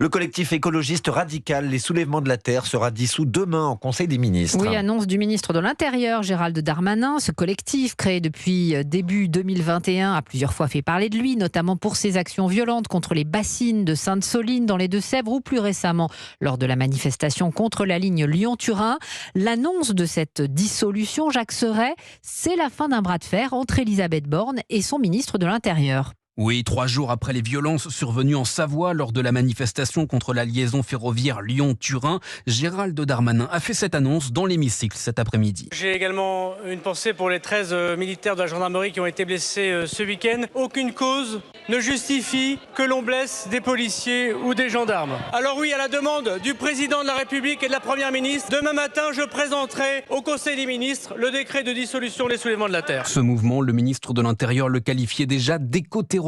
Le collectif écologiste radical Les Soulèvements de la Terre sera dissous demain en Conseil des ministres. Oui, annonce du ministre de l'Intérieur, Gérald Darmanin. Ce collectif, créé depuis début 2021, a plusieurs fois fait parler de lui, notamment pour ses actions violentes contre les bassines de Sainte-Soline dans les Deux-Sèvres ou plus récemment lors de la manifestation contre la ligne Lyon-Turin. L'annonce de cette dissolution, Jacques Serret, c'est la fin d'un bras de fer entre Elisabeth Borne et son ministre de l'Intérieur. Oui, 3 jours après les violences survenues en Savoie lors de la manifestation contre la liaison ferroviaire Lyon-Turin, Gérald Darmanin a fait cette annonce dans l'hémicycle cet après-midi. J'ai également une pensée pour les 13 militaires de la gendarmerie qui ont été blessés ce week-end. Aucune cause ne justifie que l'on blesse des policiers ou des gendarmes. Alors oui, à la demande du président de la République et de la première ministre, demain matin, je présenterai au Conseil des ministres le décret de dissolution des Soulèvements de la Terre. Ce mouvement, le ministre de l'Intérieur le qualifiait déjà d'éco-terroriste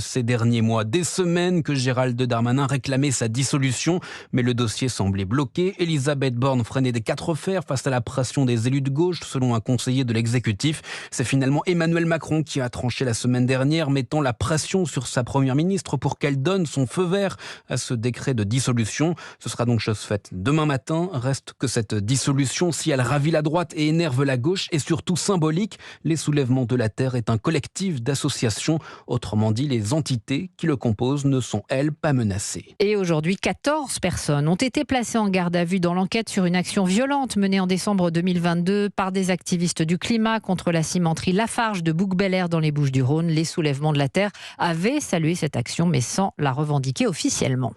ces derniers mois. Des semaines que Gérald Darmanin réclamait sa dissolution, mais le dossier semblait bloqué. Elisabeth Borne freinait des 4 fers face à la pression des élus de gauche, selon un conseiller de l'exécutif. C'est finalement Emmanuel Macron qui a tranché la semaine dernière, mettant la pression sur sa première ministre pour qu'elle donne son feu vert à ce décret de dissolution. Ce sera donc chose faite demain matin. Reste que cette dissolution, si elle ravit la droite et énerve la gauche, est surtout symbolique. Les Soulèvements de la Terre est un collectif d'associations. Autrement dit, les entités qui le composent ne sont, elles, pas menacées. Et aujourd'hui, 14 personnes ont été placées en garde à vue dans l'enquête sur une action violente menée en décembre 2022 par des activistes du climat contre la cimenterie Lafarge de Bouc-Bel-Air dans les Bouches-du-Rhône. Les Soulèvements de la Terre avaient salué cette action, mais sans la revendiquer officiellement.